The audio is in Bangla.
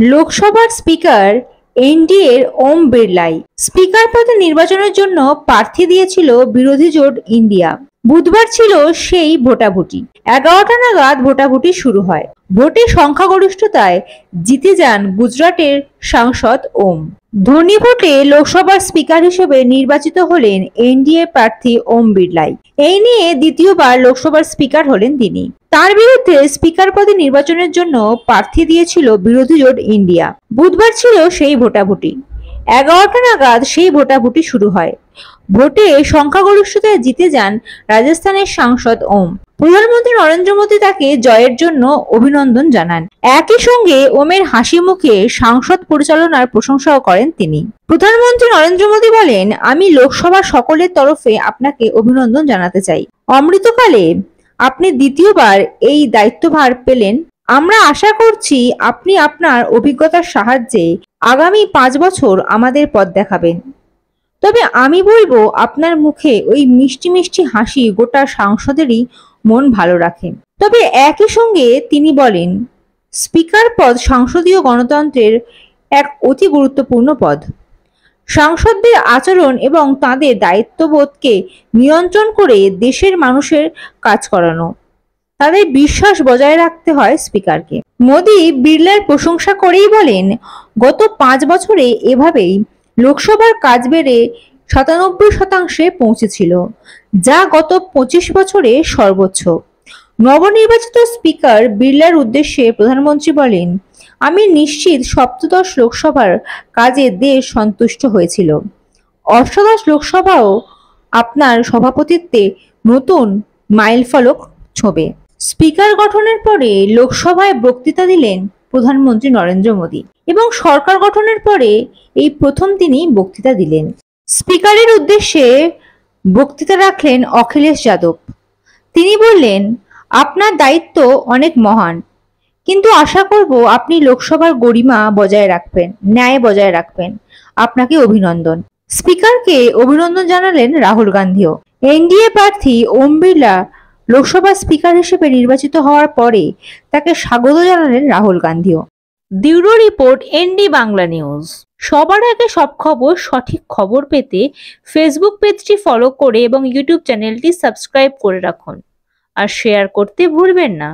লোকসভার স্পিকার এনডিএর ওম বিড়লাই স্পিকার পদে নির্বাচনের জন্য প্রার্থী দিয়েছিল বিরোধী জোট ইন্ডিয়া। বুধবার ছিল সেই ভোটাভুটি। 11টা নাগাদ ভোটাভুটি শুরু হয়। ভোটে সংখ্যাগরিষ্ঠতায় জিতে যান গুজরাটের সাংসদ ওম। ধনী ভোটে লোকসভার স্পিকার হিসেবে নির্বাচিত হলেন এনডিএ প্রার্থী ওম বিড়লাই। এই নিয়ে দ্বিতীয়বার লোকসভার স্পিকার হলেন তিনি। তার বিরুদ্ধে স্পিকার পদে নির্বাচনের জন্য প্রার্থী দিয়েছিল বিরোধী জোট ইন্ডিয়া। বুধবার ছিল সেই ভোটাভুটি। 11টা নাগাদ সেই ভোটাভুটি শুরু হয়। ভোটে সংখ্যাগরিষ্ঠতায় জিতে যান রাজস্থানের সাংসদ ওম। প্রধানমন্ত্রী নরেন্দ্র মোদী তাকে জয়ের জন্য অভিনন্দন জানান। একই সঙ্গে ওমের হাসি মুখে সংসদ পরিচালনার প্রশংসাও করেন তিনি। প্রধানমন্ত্রী নরেন্দ্র মোদী বলেন, আমি লোকসভা সকলের তরফে আপনাকে অভিনন্দন জানাতে চাই। অমৃতকালে আপনি দ্বিতীয়বার এই দায়িত্বভার পেলেন। আমরা আশা করছি আপনি আপনার অভিজ্ঞতার সাহায্যে আগামী 5 বছর আমাদের পথ দেখাবেন। তবে আমি বলবো, আপনার মুখে ওই মিষ্টি মিষ্টি হাসি গোটা সাংসদেরই মন ভালো রাখে। তবে একই সঙ্গে তিনি বলেন, স্পিকার পদ সংসদীয় গণতন্ত্রের এক অতি গুরুত্বপূর্ণ পদ। সাংসদদের আচরণ এবং তাদের দায়িত্ববোধকে নিয়ন্ত্রণ করে দেশের মানুষের কাজ করানো, তাদের বিশ্বাস বজায় রাখতে হয় স্পিকারকে। মোদী বিড়লার প্রশংসা করেই বলেন, গত 5 বছরে এভাবেই লোকসভার কাজ বেড়ে 97% পৌঁছেছিল, যা গত 25 বছরে সর্বোচ্চ। নবনির্বাচিত স্পিকার বিড়লার উদ্দেশ্যে প্রধানমন্ত্রী বলেন, আমি নিশ্চিত সপ্তদশ লোকসভার কাজে দেশ সন্তুষ্ট হয়েছিল। অষ্টাদশ লোকসভাও আপনার সভাপতিত্বে নতুন মাইলফলক ছোঁবে। স্পিকার গঠনের পরে লোকসভায় বক্তৃতা দিলেন প্রধানমন্ত্রী নরেন্দ্র মোদী এবং সরকার গঠনের পরে এই প্রথম তিনি বক্তৃতা দিলেন। স্পিকারের উদ্দেশ্যে বক্তৃতা রাখলেন অখিলেশ যাদব। তিনি বললেন, আপনার দায়িত্ব অনেক মহান, কিন্তু আশা করব আপনি লোকসভার গরিমা বজায় রাখবেন, ন্যায় বজায় রাখবেন। আপনাকে অভিনন্দন। স্পিকারকে অভিনন্দন জানালেন রাহুল গান্ধীও। এনডিএ প্রার্থী ওম বিড়লা লোকসভার স্পিকার হিসেবে নির্বাচিত হওয়ার পরে তাকে স্বাগত জানালেন রাহুল গান্ধীও। Bureau report, ND Bangla news. সবার আগে সব খবর, সঠিক খবর পেতে ফেসবুক পেজটি ফলো করে এবং ইউটিউব চ্যানেলটি সাবস্ক্রাইব করে রাখুন আর শেয়ার করতে ভুলবেন না।